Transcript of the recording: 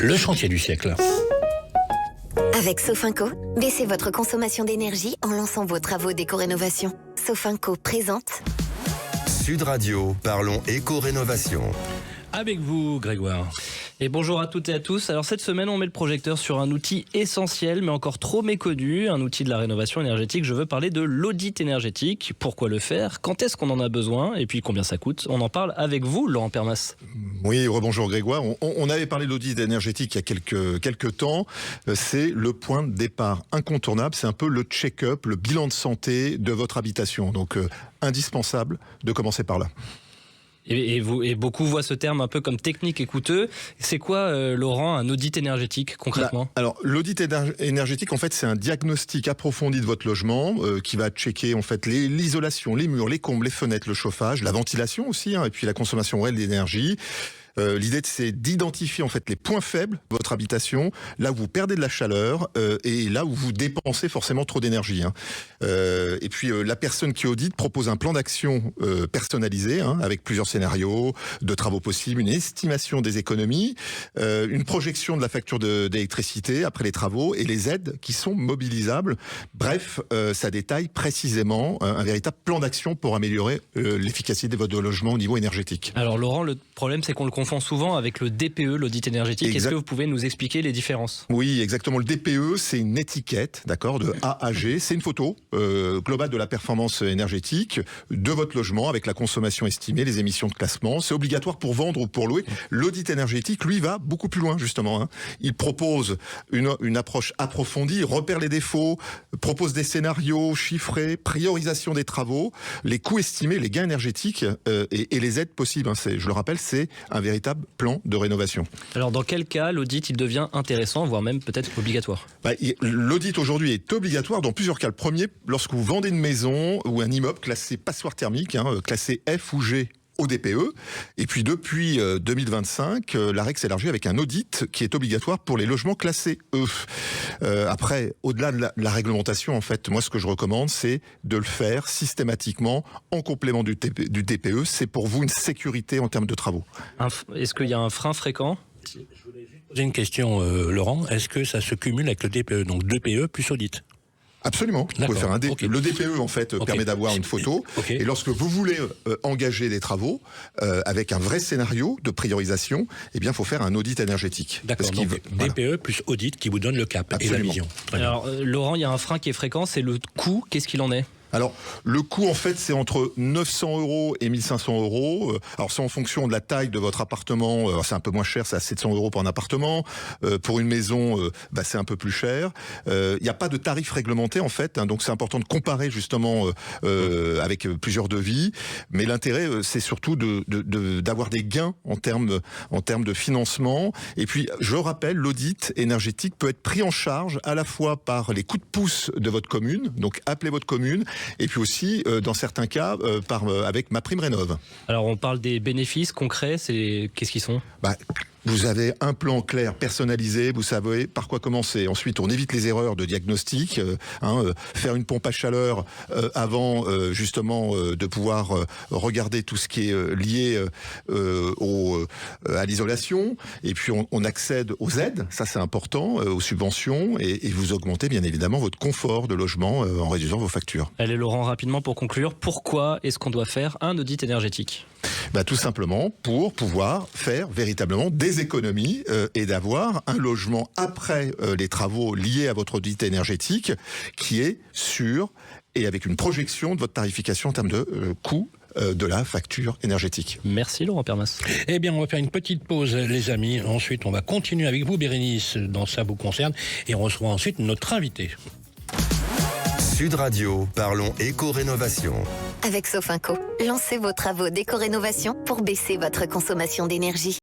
Le chantier du siècle. Avec Sofinco, baissez votre consommation d'énergie en lançant vos travaux d'éco-rénovation. Sofinco présente Sud Radio, parlons éco-rénovation. Avec vous, Grégoire. Et bonjour à toutes et à tous. Alors cette semaine, on met le projecteur sur un outil essentiel, mais encore trop méconnu, un outil de la rénovation énergétique. Je veux parler de l'audit énergétique. Pourquoi le faire? Quand est-ce qu'on en a besoin? Et puis combien ça coûte? On en parle avec vous, Laurent Permas. Oui, rebonjour Grégoire. On avait parlé de l'audit énergétique il y a quelques temps. C'est le point de départ incontournable. C'est un peu le check-up, le bilan de santé de votre habitation. Donc indispensable de commencer par là. Et beaucoup voient ce terme un peu comme technique et coûteux. C'est quoi, Laurent, un audit énergétique concrètement? Alors, l'audit énergétique, en fait, c'est un diagnostic approfondi de votre logement qui va checker en fait l'isolation, les murs, les combles, les fenêtres, le chauffage, la ventilation aussi, et puis la consommation réelle d'énergie. L'idée, c'est d'identifier en fait les points faibles de votre habitation, là où vous perdez de la chaleur et là où vous dépensez forcément trop d'énergie. Et puis la personne qui audite propose un plan d'action personnalisé avec plusieurs scénarios de travaux possibles, une estimation des économies, une projection de la facture d'électricité après les travaux et les aides qui sont mobilisables. Bref, ça détaille précisément un véritable plan d'action pour améliorer l'efficacité de votre logement au niveau énergétique. Alors Laurent, le problème c'est qu'on le confond souvent avec le DPE, l'audit énergétique. Est-ce que vous pouvez nous expliquer les différences? Oui, exactement. Le DPE, c'est une étiquette, d'accord, de A à G. C'est une photo globale de la performance énergétique de votre logement avec la consommation estimée, les émissions de classement. C'est obligatoire pour vendre ou pour louer. L'audit énergétique, lui, va beaucoup plus loin, justement. Il propose une approche approfondie, repère les défauts, propose des scénarios chiffrés, priorisation des travaux, les coûts estimés, les gains énergétiques et les aides possibles. Je le rappelle, c'est un véritable plan de rénovation. Alors dans quel cas l'audit il devient intéressant, voire même peut-être obligatoire? L'audit aujourd'hui est obligatoire dans plusieurs cas. Le premier, lorsque vous vendez une maison ou un immeuble classé passoire thermique, classé F ou G au DPE. Et puis depuis 2025, la règle s'élargit avec un audit qui est obligatoire pour les logements classés E. Après, au-delà de la réglementation, en fait, moi ce que je recommande, c'est de le faire systématiquement en complément du DPE. C'est pour vous une sécurité en termes de travaux. Est-ce qu'il y a un frein fréquent? J'ai une question, Laurent. Est-ce que ça se cumule avec le DPE? Donc DPE plus audit? Absolument. Vous pouvez faire un okay. Le DPE, en fait, permet d'avoir une photo. Okay. Et lorsque vous voulez engager des travaux avec un vrai scénario de priorisation, eh bien, il faut faire un audit énergétique. D'accord. Donc, DPE plus audit qui vous donne le cap. Absolument. Et la vision. Alors, Laurent, il y a un frein qui est fréquent, c'est le coût. Qu'est-ce qu'il en est? Alors, le coût, en fait, c'est entre 900 € et 1500 €. Alors, c'est en fonction de la taille de votre appartement. Alors, c'est un peu moins cher, c'est à 700 € pour un appartement. Pour une maison, c'est un peu plus cher. Il n'y a pas de tarif réglementé, en fait. Donc, c'est important de comparer, justement, avec plusieurs devis. Mais l'intérêt, c'est surtout d'avoir des gains en termes de financement. Et puis, je rappelle, l'audit énergétique peut être pris en charge à la fois par les coups de pouce de votre commune. Donc, appelez votre commune. Et puis aussi, dans certains cas, avec MaPrimeRénov'. Alors, on parle des bénéfices concrets, qu'est-ce qu'ils sont? Vous avez un plan clair, personnalisé, vous savez par quoi commencer. Ensuite, on évite les erreurs de diagnostic, faire une pompe à chaleur avant justement de pouvoir regarder tout ce qui est lié à l'isolation. Et puis, on accède aux aides, ça c'est important, aux subventions, et vous augmentez bien évidemment votre confort de logement en réduisant vos factures. Allez Laurent, rapidement pour conclure, pourquoi est-ce qu'on doit faire un audit énergétique? Tout simplement pour pouvoir faire véritablement des économies et d'avoir un logement après les travaux liés à votre audit énergétique qui est sûr et avec une projection de votre tarification en termes de coût de la facture énergétique. Merci Laurent Permas. Eh bien, on va faire une petite pause, les amis. Ensuite, on va continuer avec vous, Bérénice, dans Ça vous concerne. Et on reçoit ensuite notre invité. Sud Radio, parlons éco-rénovation. Avec Sofinco, lancez vos travaux d'éco-rénovation pour baisser votre consommation d'énergie.